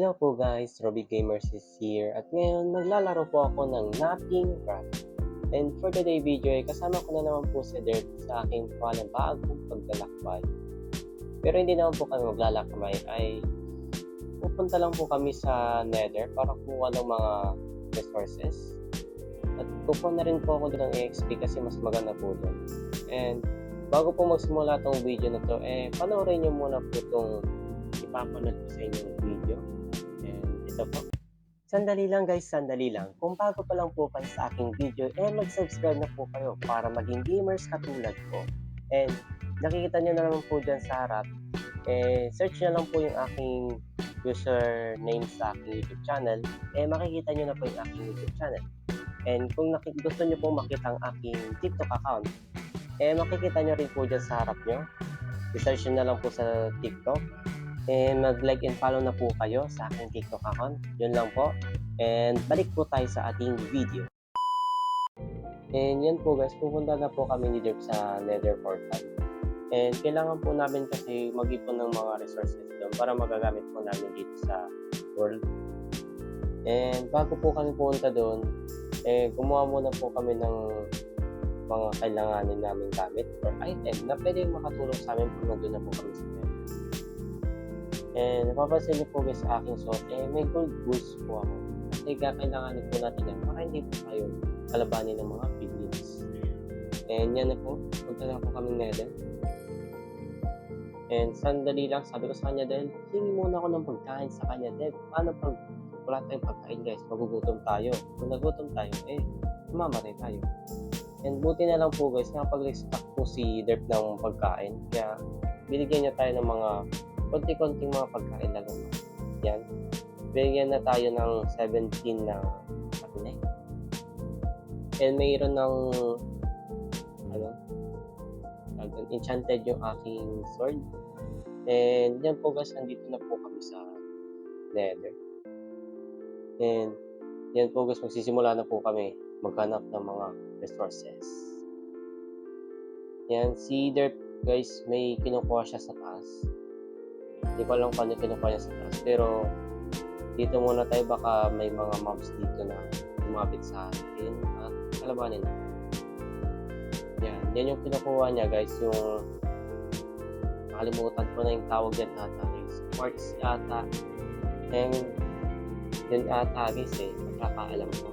Hello po guys, Robbie Gamers is here at ngayon maglalaro po ako ng Nothing Craft. And for today's video ay kasama ko na naman po si Dirt sa aking panibagong paglalakbay. Pero hindi naman po kami maglalakbay, ay pupunta lang po kami sa Nether para kumuha ng mga resources. At kukuha na rin po ako ng EXP kasi mas maganda po doon. And bago po magsimula tong video na to, panoorin nyo muna po itong ipapanood ko sa inyong video. And ito po. Sandali lang guys, sandali lang. Kung bago pa lang po kayo sa aking video, mag-subscribe na po kayo para maging gamers katulad ko. And nakikita nyo na naman po dyan sa harap, search na lang po yung aking username sa aking YouTube channel, makikita nyo na po yung aking YouTube channel. And kung gusto nyo po makita ang aking TikTok account, makikita nyo rin po dyan sa harap nyo. I-search nyo na lang po sa TikTok. Mag-like and follow na po kayo sa aking TikTok account. Yun lang po. And balik po tayo sa ating video. And yan po guys, pupunta na po kami ni Derp sa Nether Portal. And kailangan po namin kasi mag-ipon ng mga resources doon para magagamit po namin dito sa world. And bago po kami pumunta doon, gumawa muna po kami ng mga kailanganin namin gamit or item na pwede makatulong sa amin pag nandun na po kami sa Nether. And napapansin niyo po guys sa aking suot, may gold boost po ako. Kasi kakailanganin po natin yan para hindi po tayo kalabanin ng mga piglins. And yan na po, punta na po kami Nether. And sandali lang, sabi ko sa kanya dahil hingi muna ako ng pagkain sa kanya dahil paano pag wala tayong pagkain guys, magugutom tayo. Kung nagutom tayo, mamamatay tayo. And buti na lang po guys, nakapag-restock po si Derp ng pagkain. Kaya binigyan niya tayo ng mga konti-konting mga pagkain lang. Yan. Bigyan na tayo ng 17 na karne. And mayroon ng enchanted yung aking sword. And yan po guys, nandito na po kami sa Nether. And yan po guys, magsisimula na po kami maghanap ng mga resources. Yan, si Derp guys, may kinukuha siya sa taas. Hindi ko alam kung ano kinukuha niya sa taas. Pero dito muna tayo, baka may mga mobs dito na lumapit sa atin at kalabanin natin. Yan yung kinukuha niya guys, yung nakalimutan ko na yung tawag yan ata guys, quartz ata. And yun ata guys magkakaalam ko.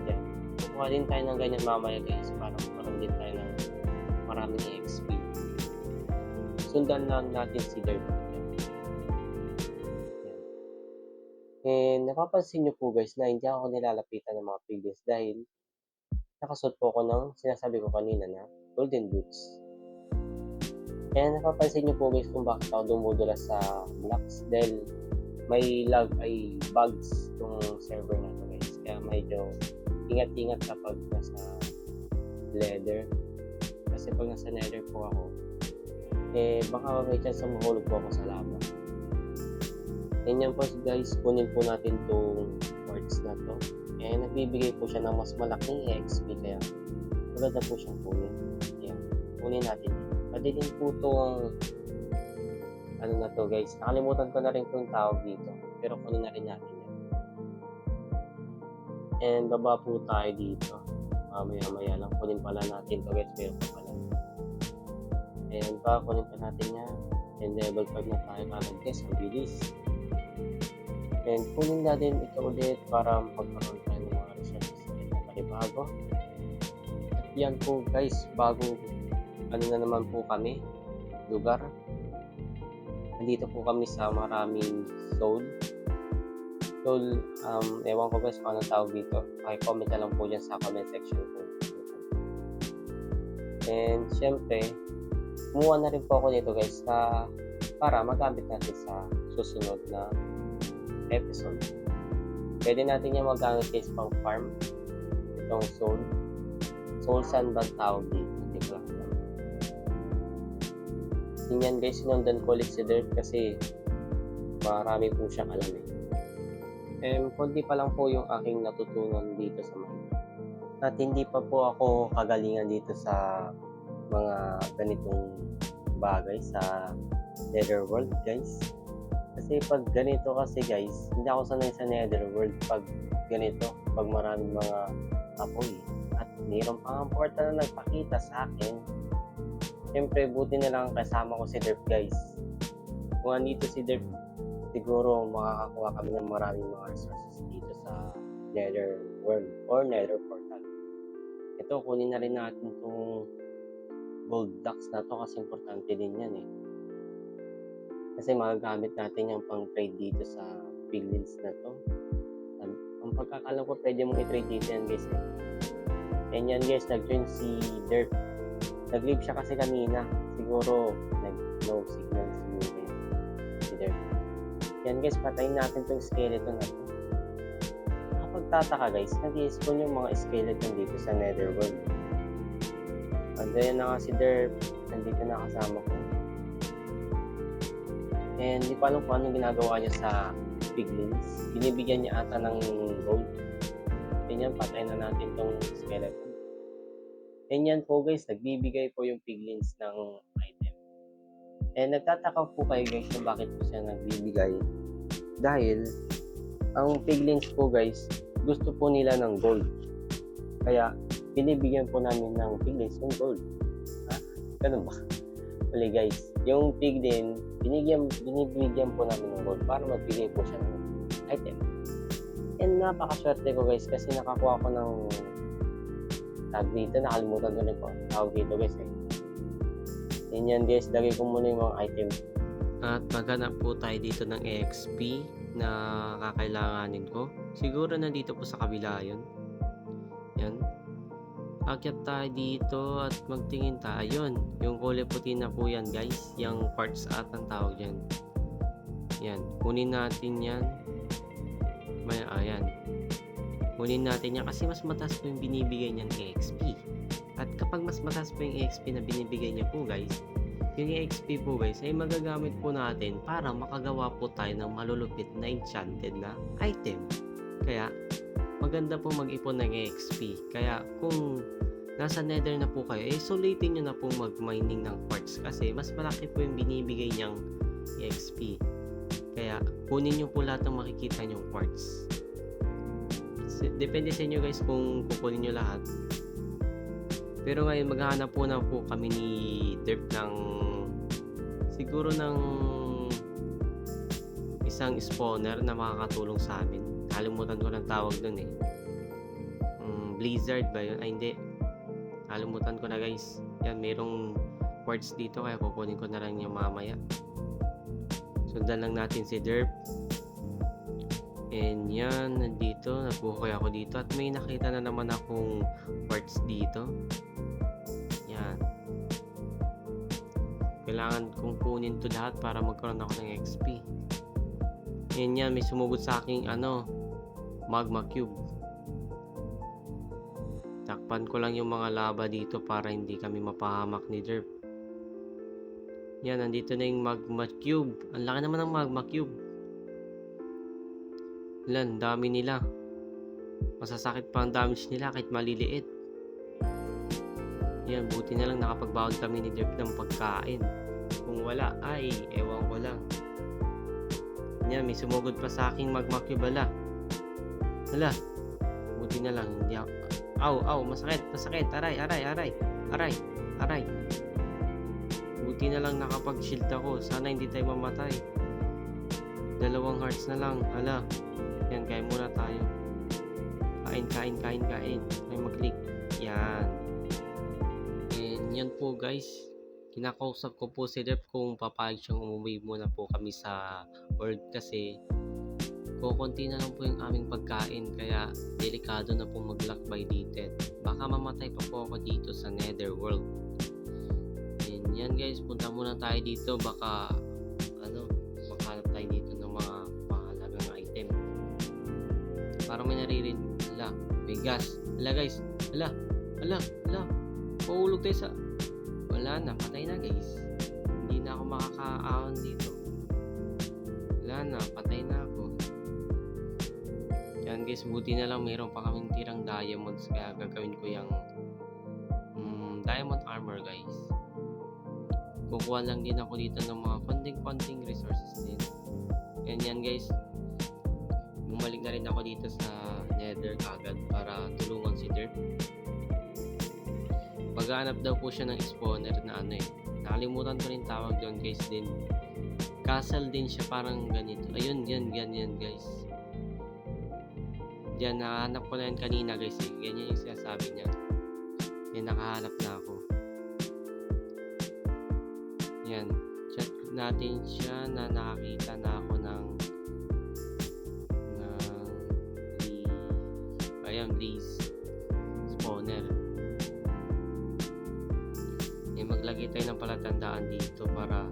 Yan, kukuha din tayo ng ganyan mamaya guys para magkaroon din tayo ng maraming XP. Sundan lang natin si Derp. And napapansin nyo po guys na hindi ako nilalapitan ng mga piglins dahil nakasuot po ako ng sinasabi ko kanina na golden boots. And napapansin nyo po guys kung bakit ako dumudulas sa blocks dahil may lag ay bugs itong server na to guys. Kaya medyo ingat-ingat kapag nasa Nether. Kasi pag nasa Nether po ako, baka may chance na mahulog po ako sa lava. And yan po guys, kunin po natin itong quartz na to. Nagbibigay po siya ng mas malaking XP kaya maganda po siyang kunin. Ayan, kunin natin. Pwede din po itong ano na to guys, nakalimutan ko na rin itong tawag dito. Pero kunin na rin natin yan. And baba po tayo dito. Mamaya lang kunin pala natin to guys, meron pa pala. And kunin pa natin yan. And level 5 na tayo kagad guys, ang bilis. And kunin natin ito ulit para magkaroon tayo ng mga resources na panibago. At yan po guys, bagong ano na naman po kami, lugar. Nandito po kami sa maraming soul. Ewan ko guys kung anong tawag dito. Comment na lang po dyan sa comment section ko. And syempre, kumuha na rin po ako dito guys para magamit natin sa susunod na episode. Pwede natin yung magamit guys pang farm. Itong soul sand ba tawag dito? Hindi ko lang alam. Yan guys, sinundan ko ulit si Derp kasi marami po siyang alam konti pa lang po yung aking natutunan dito sa Minecraft. At hindi pa po ako kagalingan dito sa mga ganitong bagay sa Netherworld guys. Kasi pag ganito kasi guys, hindi ako sanay sa netherworld pag ganito, pag maraming mga apoy. At mayroon pa ang portal na nagpakita sa akin. Siyempre, buti na lang kasama ko si Derp guys. Kung andito si Derp, siguro makakakuha kami ng maraming mga resources dito sa nether world or nether portal. Ito, kunin na rin natin itong gold blocks na to kasi importante din yan eh. Kasi magagamit natin yung pang trade dito sa piglins na to. Ang pagkakalam ko, pwede mong i-trade dito yan guys eh. And yan guys, nag-join si Derp. Nag-leave siya kasi kanina. Siguro, no signal si Derp. Yan guys, patayin natin itong skeleton na to. Nakapagtataka guys, nag-i-spawn yung mga skeleton dito sa netherworld. Andiyan na nga si Derp, nandito na kasama ko. And di pa alam kung anong ginagawa niya sa piglins. Binibigyan niya ata ng gold. Yan, patayin na natin tong skeleton. And yan po guys, nagbibigay po yung piglins ng item. And nagtataka po kayo guys kung bakit po siya nagbibigay. Dahil, ang piglins po guys, gusto po nila ng gold. Kaya, binibigyan po namin ng piglins yung gold. Ha? Ganun ba? Uli guys, yung piglin, binibigyan po namin ng gold para magbigay po siya ng item. And napakaswerte ko guys kasi nakakuha ko ng tag dito, nakalimutan ko rin po tawag dito guys eh. Yan guys, lagay ko muna yung mga item. At maghanap po tayo dito ng EXP na kakailanganin ko. Siguro nandito po sa kabila yun. Yan. Akyat tayo dito at magtingin tayo. Yun, yung kulay puti na po yan guys. Yung parts at ang tawag yan. Yan, kunin natin yan. Ayan. Kunin natin yan kasi mas mataas po yung binibigay niyang EXP. At kapag mas mataas po yung EXP na binibigay niya po guys, yung EXP po guys ay magagamit po natin para makagawa po tayo ng malulupit na enchanted na item. Kaya maganda po mag-ipon ng EXP. Kaya kung nasa nether na po kayo, sulitin nyo na po mag-mining ng quartz kasi mas malaki po yung binibigay niyang EXP. Kaya kunin nyo po lahat ng makikita nyong quartz. Depende sa inyo guys kung kukunin nyo lahat. Pero ngayon maghahanap po na po kami ni Derp ng siguro ng isang spawner na makakatulong sa amin. Kalimutan ko ng tawag dun eh. Blizzard ba yun? Ay hindi. Kalimutan ko na guys. Yan, mayroong quartz dito kaya kukunin ko na lang yung mamaya. Sundan lang natin si Derp. And yan, nandito, nabuhay ako dito at may nakita na naman akong quartz dito. Yan. Kailangan kong kunin to lahat para magkaroon ako ng XP. And yan, may sumugod sa aking magma cube. Takpan ko lang yung mga lava dito para hindi kami mapahamak ni Derp. Yan, nandito na yung magma cube. Ang laki naman ng magma cube. Ilan, dami nila. Masasakit pa ang damage nila kahit maliliit. Yan, buti na lang nakapagbawal kami ni Derp ng pagkain. Kung wala, ay, ewan ko lang. Yan, may sumugod pa sa aking magma cube. Hala, buti na lang. Hindi ako. Aw, masakit. Aray. Buti na lang nakapag-shield ako. Sana hindi tayo mamatay. 2 hearts na lang. Hala. Yan, kain muna tayo. Kain. May mag-click. Yan. And yan po guys. Kinakausap ko po si Derp kung papayag siyang umuwi muna po kami sa world kasi kukunti na lang po yung aming pagkain kaya delikado na po mag-lock by deleted. Baka mamatay pa po ako dito sa netherworld. And yan guys, punta muna tayo dito. Baka makahanap tayo dito ng mga mahalagang item. Para may naririnig. May gas. Guys. Mahulog tayo sa... Wala na, patay na guys. Hindi na ako makakaahon dito. Wala na, patay na ako. Yan guys, buti na lang mayroon pa kaming tirang diamonds kaya gagawin ko yung diamond armor guys. Kukuha lang din ako dito ng mga konting resources din. And yan guys, bumalik na rin ako dito sa Nether kagad para tulungan si Dirt. Maghanap daw po siya ng spawner na ano eh. Nakalimutan ko rin tawag doon guys din. Castle din siya parang ganito. Ayun, yan guys. Diyan, nakahanap ko na yan kanina guys eh. Ganyan yung sinasabi niya. Yan, nakahanap na ako. Yan. Chat natin siya na nakakita na ako ng Blaze spawner. Yan, maglagay tayo ng palatandaan dito para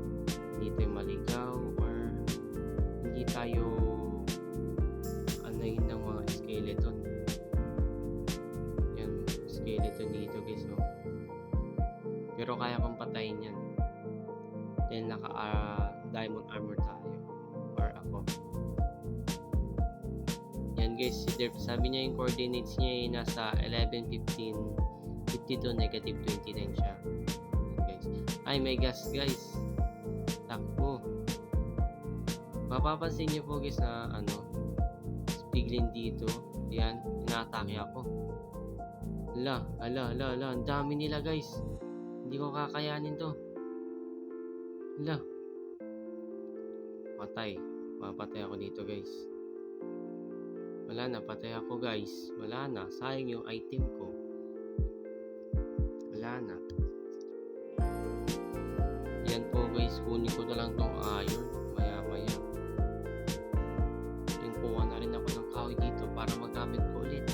hindi tayo maligaw or hindi tayo anayin ng mga skeleton. Yan, skeleton dito guys, oh. Pero kaya kong patayin yan. Then naka diamond armor tayo or ako. Yan guys, si Derp, sabi niya yung coordinates niya ay nasa 11, 15, 52, negative 29 siya. Guys. Ay, may gas guys. Takbo. Mapapansin niyo po guys na piglin dito. Yan, inaatake ako. Ala, ang dami nila guys. Hindi ko kakayanin to. Ala. Mapatay ako dito guys. Wala na, patay ako guys. Wala na, sayang yung item ko. Wala na. Yan po guys, kunin ko na lang tong iron. Maya. Yung kuha na rin ako ng kahoy dito para magamit ko ulit.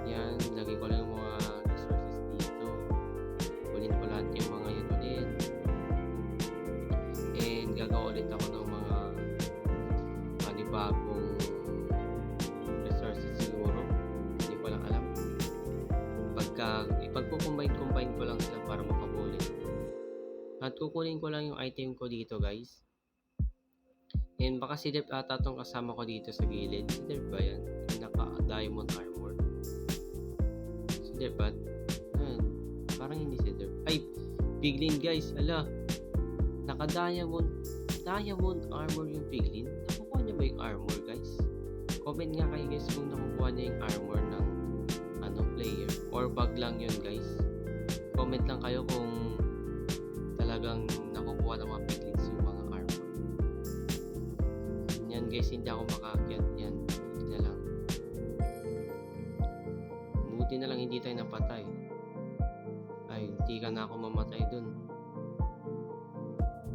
Yan, lagay ko lang yung mga resources dito. Kunin ko lahat yung mga yun ulit. And gagawa ulit ako ng mga panibagong resources siguro. Hindi ko lang alam. Ipagko-combine ko lang sila para makabulit. At kukunin ko lang yung item ko dito guys. And baka si Derp ata tong kasama ko dito sa gilid. Si Derp ba yan? Yung naka-diamond armor. Si Derp ba? Ayan. Parang hindi si Derp. Ay! Piglin guys! Ala! Naka-diamond armor yung piglin. Nakukuha niya ba yung armor guys? Comment nga kayo guys kung nakukuha niya yung armor ng player. Or bug lang yun guys. Comment lang kayo kung talagang nakukuha ng mga piglins yung mga armor. Yan guys, hindi ako makaakyat. Yan, buti na lang. Buti na lang hindi tayo napatay. Ay, hindi ka na ako mamatay dun.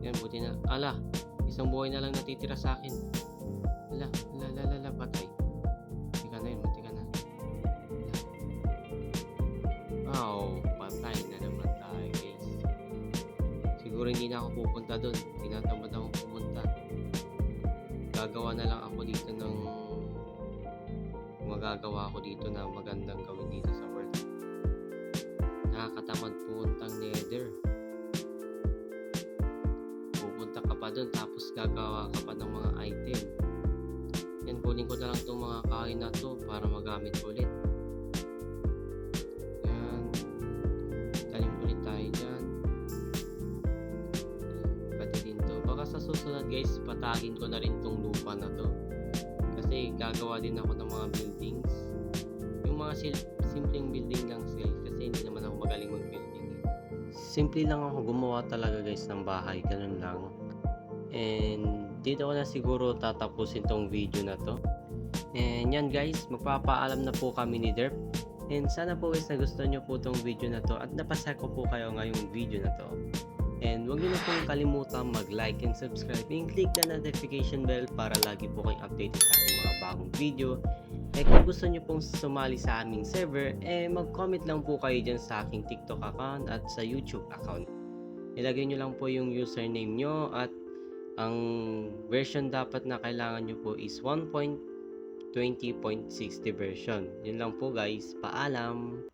Yan, buti na. Ala, isang buhay na lang natitira sa akin. Ala, patay. Buti ka na yun, buti ka na. Wow, patay na naman tayo guys. Siguro hindi na ako pupunta dun. Tinatamad akong pumunta. Gagawa na lang ako dito ng magagawa ako dito na magandang gawin dito sa world. Nakakatamad puntang Nether. Pupunta ka pa dun tapos gagawa ka pa ng mga item. Yan, kunin ko na lang itong mga kain na to para magamit ulit. Yan, tanim ulit tayo dyan. Pati din to. Baka sa susunod guys, patagin ko na rin tong lupa na to. Kasi gagawa din ako ng mga buildings. Yung mga simpleng building lang guys. Kasi hindi naman ako magaling mag-building. Simple lang ako gumawa talaga guys ng bahay. Ganun lang. And dito ko na siguro tatapusin tong video na to. And yan guys, magpapaalam na po kami ni Derp. And sana po guys nagustuhan nyo po tong video na to at napasaya ko po kayo ngayong video na to. And huwag nyo na pong kalimutan mag-like and subscribe and click the notification bell para lagi po kayong updated sa aking mga bagong video. Eh kung gusto nyo pong sumali sa aming server, mag-comment lang po kayo dyan sa aking TikTok account at sa YouTube account. Ilagay nyo lang po yung username nyo at ang version dapat na kailangan nyo po is 1.20.60 version. Yun lang po guys. Paalam!